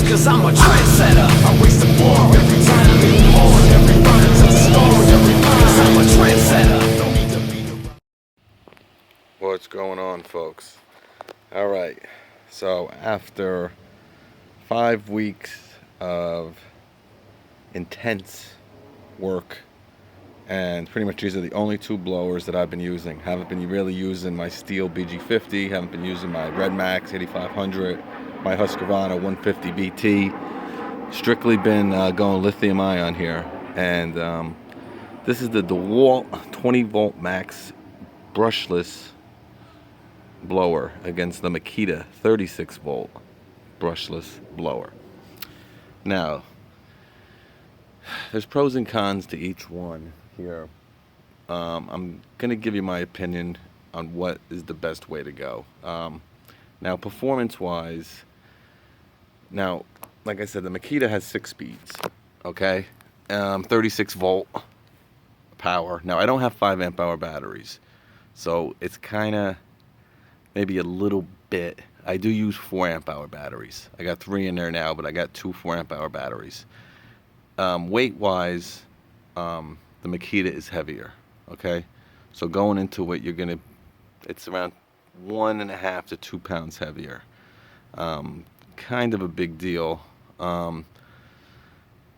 cause I'm a trendsetter. I raise the bar every time I'm in more. Every rhyme's a star, every line, cause I'm a trendsetter. Don't need to be the... What's going on, folks? Alright, so after 5 weeks of intense work, and pretty much these are the only two blowers that I've been using. Haven't been really using my Steel BG50, haven't been using my Red Max 8500, my Husqvarna 150 BT. Strictly been going lithium ion here, and this is the DeWalt 20 volt max brushless blower against the Makita 36 volt brushless blower. Now, there's pros and cons to each one here. I'm gonna give you my opinion on what is the best way to go. Now, performance wise, now like I said, the Makita has 6 speeds, okay, 36 volt power. Now, I don't have 5 amp hour batteries, so it's kind of maybe a little bit. I do use 4 amp hour batteries. I got 3 in there now, but I got 2 4 amp hour batteries. Weight wise, the Makita is heavier, okay? So going into it, it's around 1.5 to 2 pounds heavier. Kind of a big deal.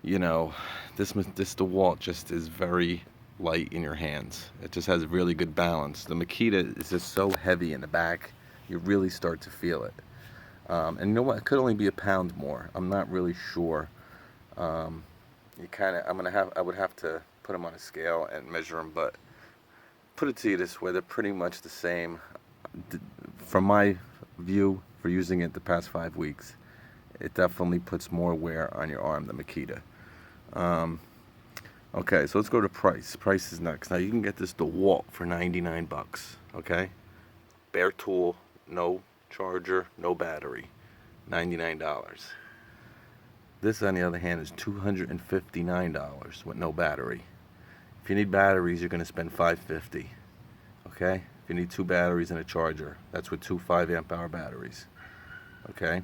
You know, this DeWalt just is very light in your hands. It just has really good balance. The Makita is just so heavy in the back, you really start to feel it. And you know what? It could only be a pound more. I'm not really sure. I would have to put them on a scale and measure them, but put it to you this way, they're pretty much the same. From my view, for using it the past 5 weeks, it definitely puts more wear on your arm than Makita. Okay, so let's go to price. Price is next. Now, you can get this DeWalt for 99 bucks, okay? Bare tool, no charger, no battery, $99. This, on the other hand, is $259 with no battery. If you need batteries, you're going to spend $550, okay? If you need 2 batteries and a charger, that's with 2 5 amp hour batteries, okay?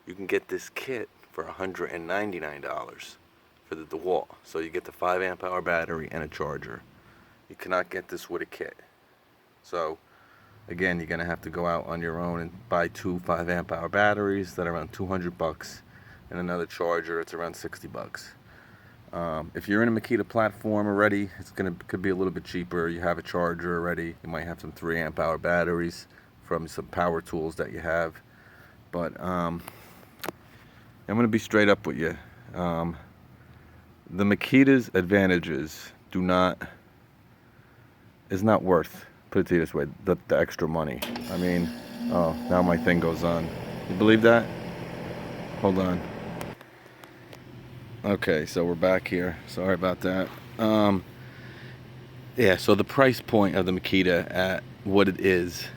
You can get this kit for $199 for the DeWalt. So you get the 5 amp hour battery and a charger. You cannot get this with a kit. So again, you're going to have to go out on your own and buy 2 5 amp hour batteries that are around 200 bucks. And another charger, it's around 60 bucks. If you're in a Makita platform already, could be a little bit cheaper. You have a charger already. You might have some 3 amp hour batteries from some power tools that you have. But I'm going to be straight up with you. The Makita's advantages is not worth, put it to you this way, the extra money. I mean, oh, now my thing goes on. You believe that? Hold on. Okay, so we're back here. Sorry about that. Yeah, so the price point of the Makita at what it is,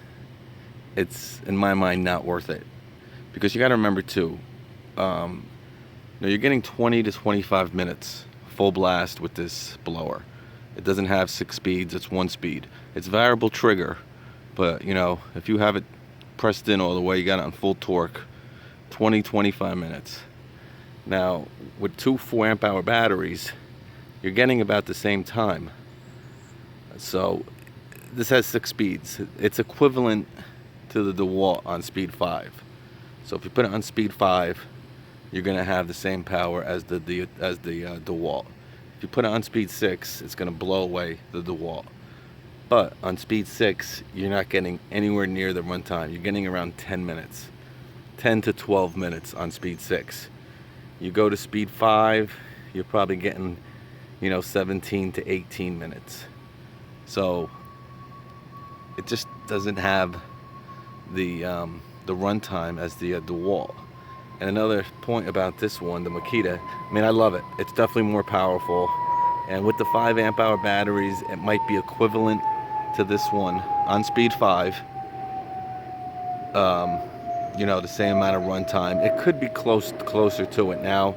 it's, in my mind, not worth it. Because you got to remember, too, you're getting 20 to 25 minutes full blast with this blower. It doesn't have 6 speeds, it's 1 speed. It's variable trigger, but, you know, if you have it pressed in all the way, you got it on full torque, 20-25 minutes. Now, with 2 4 amp hour batteries, you're getting about the same time. So, this has 6 speeds. It's equivalent to the DeWalt on speed 5. So if you put it on speed 5, you're going to have the same power as the DeWalt. If you put it on speed 6, it's going to blow away the DeWalt. But on speed 6, you're not getting anywhere near the runtime. You're getting around 10 minutes. 10 to 12 minutes on speed 6. You go to speed 5, you're probably getting, 17 to 18 minutes. So it just doesn't have the runtime as the DeWalt. And another point about this one, the Makita, I mean, I love it. It's definitely more powerful. And with the 5 amp hour batteries, it might be equivalent to this one on speed 5. The same amount of runtime. It could be closer to it now,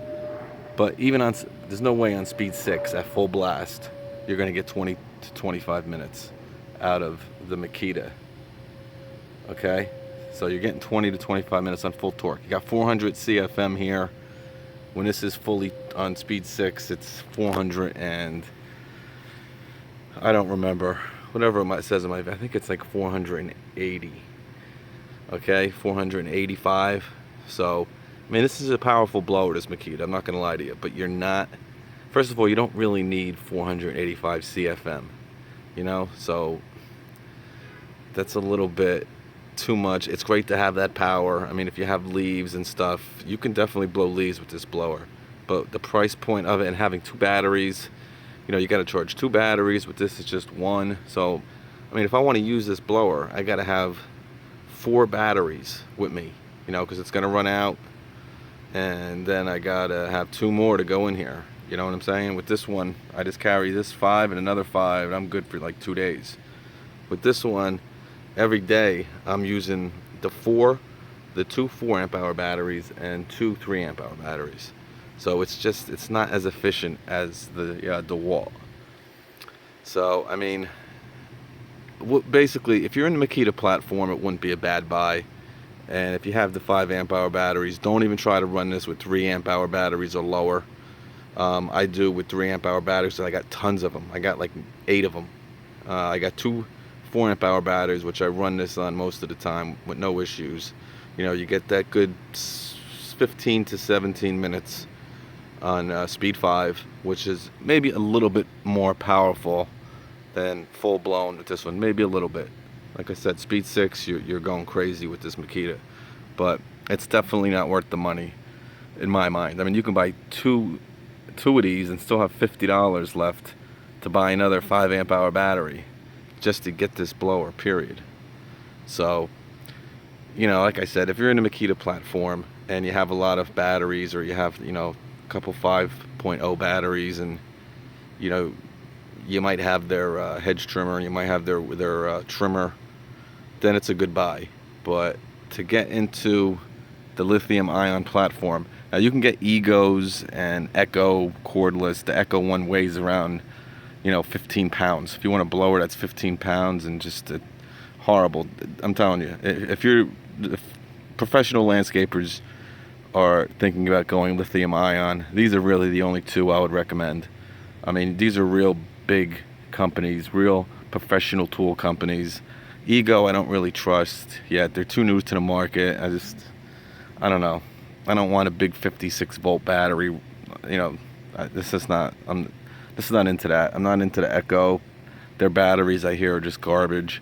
but even there's no way on speed 6 at full blast you're going to get 20 to 25 minutes out of the Makita. Okay, So you're getting 20 to 25 minutes on full torque. You got 400 CFM here. When this is fully on speed 6, it's 400 and I don't remember. Whatever it says in my, I think it's like 480. Okay, 485. So, I mean, this is a powerful blower, this Makita. I'm not going to lie to you. But you're not, first of all, you don't really need 485 CFM. You know, so that's a little bit too much. It's great to have that power. I mean, if you have leaves and stuff, you can definitely blow leaves with this blower. But the price point of it and having 2 batteries, you know, you got to charge 2 batteries. With this, it's just 1. So, I mean, if I want to use this blower, I got to have 4 batteries with me, you know, because it's going to run out. And then I got to have 2 more to go in here. You know what I'm saying? With this one, I just carry this 5 and another 5, and I'm good for like 2 days. With this one, every day I'm using the 2 4 amp hour batteries and 2 3 amp hour batteries. So it's not as efficient as the DeWalt. So I mean, basically, if you're in the Makita platform, it wouldn't be a bad buy. And if you have the 5 amp hour batteries, don't even try to run this with 3 amp hour batteries or lower. I do with 3 amp hour batteries, and I got tons of them. I got like 8 of them. I got 2 4 amp hour batteries, which I run this on most of the time with no issues. You know, you get that good 15 to 17 minutes on speed 5, which is maybe a little bit more powerful than full blown with this one, maybe a little bit. Like I said, speed 6, you're going crazy with this Makita, but it's definitely not worth the money in my mind. I mean, you can buy two of these and still have $50 left to buy another 5 amp hour battery just to get this blower, period. So, you know, like I said, if you're in the Makita platform and you have a lot of batteries, or you have, you know, a couple 5.0 batteries, and you know, you might have their hedge trimmer, you might have their trimmer, then it's a good buy. But to get into the lithium ion platform, now you can get Egos and Echo cordless. The Echo one weighs around, you know, 15 pounds. If you want a blower that's 15 pounds and just horrible, I'm telling you, if professional landscapers are thinking about going lithium ion, these are really the only 2 I would recommend. I mean, these are real big companies, real professional tool companies. Ego, I don't really trust yet. They're too new to the market. I don't know. I don't want a big 56 volt battery. You know, this is not into that. I'm not into the Echo. Their batteries, I hear, are just garbage.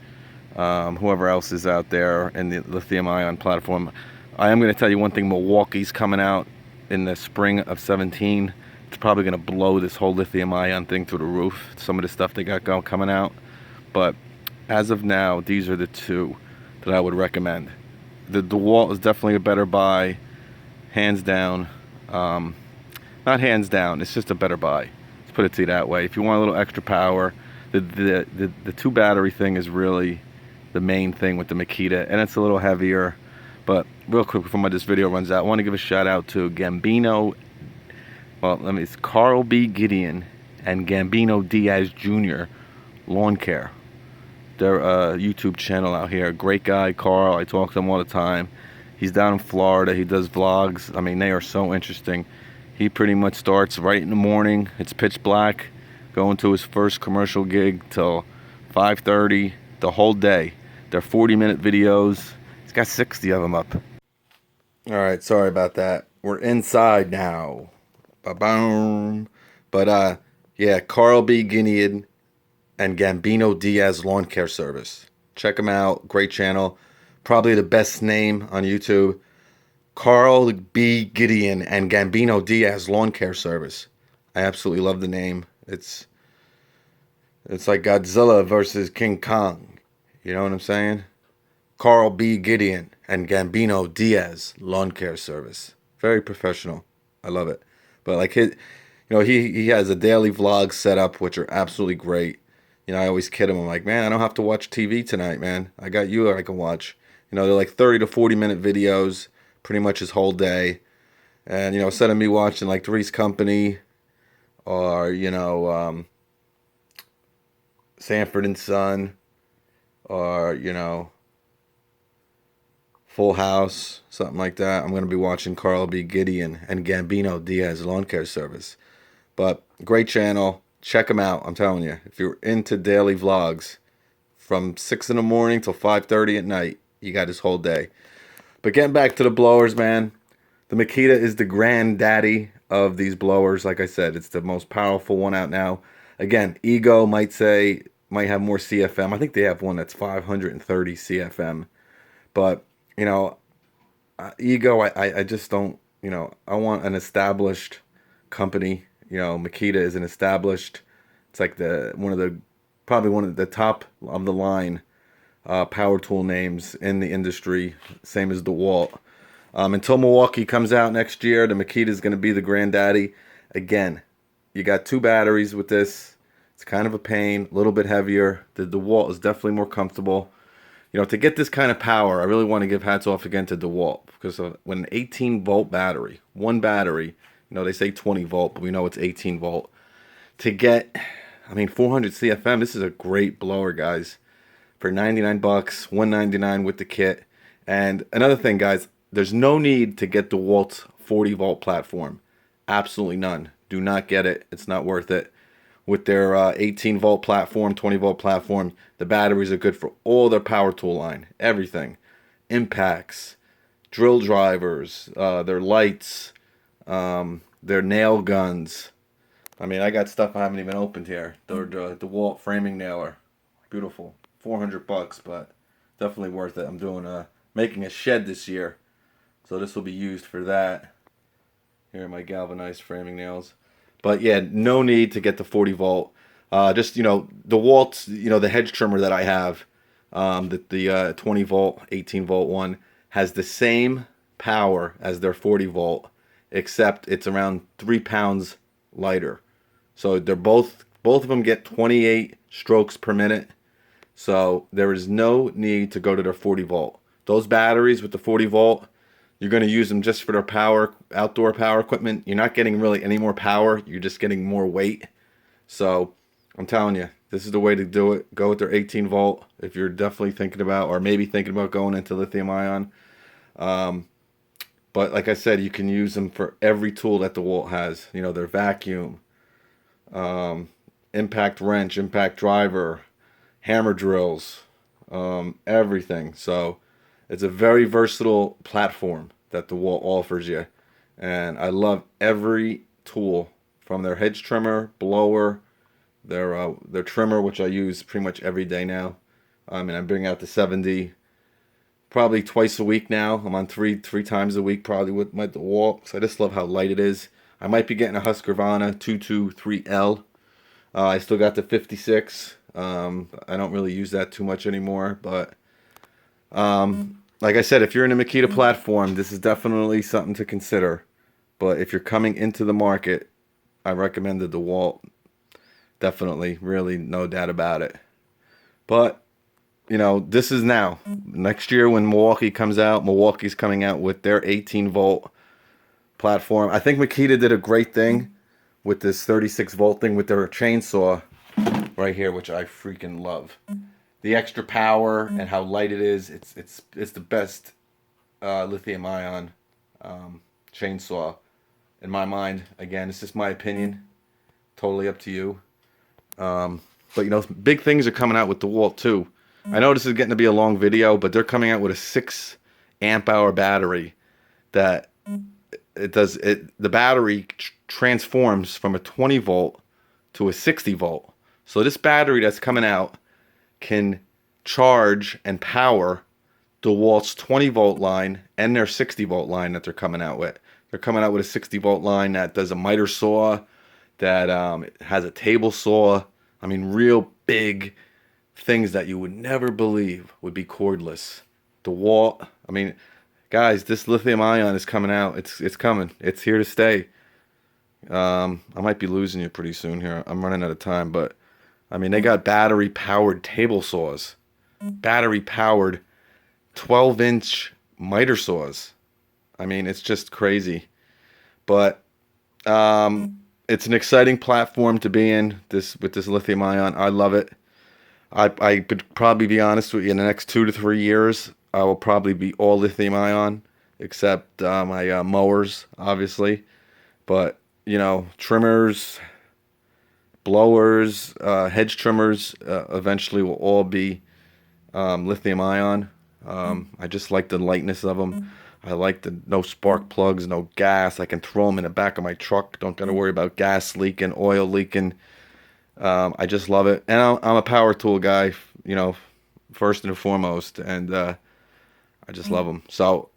Whoever else is out there in the lithium ion platform, I am going to tell you one thing. Milwaukee's coming out in the spring of 17. It's probably going to blow this whole lithium ion thing through the roof. Some of the stuff they got coming out. But as of now, these are the 2 that I would recommend. The DeWalt is definitely a better buy, hands down. Not hands down, it's just a better buy. Let's put it to you that way. If you want a little extra power, the 2 battery thing is really the main thing with the Makita, and it's a little heavier. But real quick before this video runs out, I want to give a shout out to it's Carl B. Gideon and Gambino Diaz Jr. Lawn Care. Their YouTube channel out here. Great guy, Carl. I talk to him all the time. He's down in Florida. He does vlogs. I mean, they are so interesting. He pretty much starts right in the morning. It's pitch black, going to his first commercial gig till 5:30 the whole day. They're 40-minute videos. He's got 60 of them up. All right, sorry about that. We're inside now. Ba-boom. But yeah, Carl B. Gideon and Gambino Diaz Lawn Care Service. Check them out. Great channel. Probably the best name on YouTube. Carl B. Gideon and Gambino Diaz Lawn Care Service. I absolutely love the name. It's like Godzilla versus King Kong. You know what I'm saying? Carl B. Gideon and Gambino Diaz Lawn Care Service. Very professional. I love it. But like he has a daily vlog set up, which are absolutely great. You know, I always kid him. I'm like, man, I don't have to watch TV tonight, man. I got you I can watch. You know, they're like 30 to 40-minute videos, pretty much his whole day. And, you know, instead of me watching like Three's Company or, you know, Sanford and Son or, you know, Full House, something like that. I'm going to be watching Carl B. Gideon and Gambino Diaz Lawn Care Service. But great channel. Check them out. I'm telling you. If you're into daily vlogs from 6 in the morning till 5:30 at night, you got his whole day. But getting back to the blowers, man. The Makita is the granddaddy of these blowers. Like I said, it's the most powerful one out now. Again, Ego might have more CFM. I think they have one that's 530 CFM. But, you know, Ego, I just don't, you know, I want an established company. You know, Makita is an established, it's like probably one of the top of the line power tool names in the industry, same as DeWalt. Until Milwaukee comes out next year, the Makita is going to be the granddaddy. Again, you got 2 batteries with this. It's kind of a pain, a little bit heavier. The DeWalt is definitely more comfortable. You know, to get this kind of power, I really want to give hats off again to DeWalt, because when an 18-volt battery, one battery, you know, they say 20 volt, but we know it's 18 volt. To get, I mean, 400 CFM, this is a great blower, guys. For 99 bucks, 199 with the kit. And another thing, guys, there's no need to get DeWalt's 40 volt platform. Absolutely none. Do not get it. It's not worth it. With their 18 volt platform, 20 volt platform, the batteries are good for all their power tool line. Everything. Impacts, drill drivers, their lights, their nail guns. I mean, I got stuff I haven't even opened here. The DeWalt framing nailer. Beautiful. 400 bucks, but definitely worth it. I'm doing making a shed this year, so this will be used for that. Here are my galvanized framing nails. But yeah, no need to get the 40 volt. Just, you know, DeWalt's, you know, the hedge trimmer that I have, the 20 volt, 18 volt one, has the same power as their 40 volt, except it's around 3 pounds lighter. So they're both of them get 28 strokes per minute. So there is no need to go to their 40 volt. Those batteries with the 40 volt, you're going to use them just for their power, outdoor power equipment. You're not getting really any more power. You're just getting more weight. So I'm telling you, this is the way to do it. Go with their 18 volt if you're definitely thinking about, or maybe thinking about going into lithium ion. But like I said, you can use them for every tool that DeWalt has. You know, their vacuum, impact wrench, impact driver, hammer drills, everything. So it's a very versatile platform that DeWalt offers you. And I love every tool, from their hedge trimmer, blower, their trimmer, which I use pretty much every day now. And I bring out the 70 probably twice a week now. I'm on three times a week probably with my DeWalt. So I just love how light it is. I might be getting a Husqvarna 223L. I still got the 56. I don't really use that too much anymore, but like I said, if you're in a Makita platform, this is definitely something to consider. But if you're coming into the market, I recommend the DeWalt. Definitely, really, no doubt about it. But, you know, this is now. Next year when Milwaukee comes out, Milwaukee's coming out with their 18 volt platform. I think Makita did a great thing with this 36 volt thing with their chainsaw right here, which I freaking love. The extra power and how light it is, it's the best lithium ion chainsaw in my mind. Again, it's just my opinion. Totally up to you. But you know, big things are coming out with DeWalt too. I know this is getting to be a long video, but they're coming out with a 6 amp hour battery that the battery transforms from a 20 volt to a 60 volt. So this battery that's coming out can charge and power DeWalt's 20 volt line and their 60 volt line that they're coming out with. They're coming out with a 60 volt line that does a miter saw, that has a table saw. I mean, real big things that you would never believe would be cordless. DeWalt, I mean, guys, this lithium ion is coming out. It's coming. It's here to stay. I might be losing you pretty soon here. I'm running out of time, but I mean, they got battery powered table saws, battery powered 12-inch miter saws. I mean, it's just crazy. But it's an exciting platform to be in with this lithium ion. I love it. I could probably be honest with you, in the next 2 to 3 years, I will probably be all lithium ion, except my mowers, obviously. But, you know, trimmers, blowers, hedge trimmers, eventually will all be lithium ion. I just like the lightness of them. I like the no spark plugs, no gas. I can throw them in the back of my truck. Don't got to worry about gas leaking, oil leaking. I just love it. And I'm a power tool guy, you know, first and foremost. And I just love them. So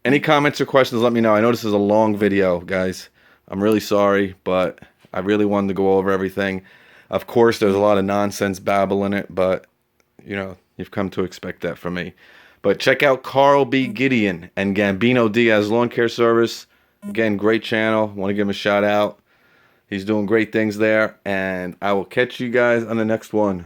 any comments or questions, let me know. I know this is a long video, guys. I'm really sorry, but I really wanted to go over everything. Of course, there's a lot of nonsense babble in it, but, you know, you've come to expect that from me. But check out Carl B. Gideon and Gambino Diaz Lawn Care Service. Again, great channel. Want to give him a shout out. He's doing great things there. And I will catch you guys on the next one.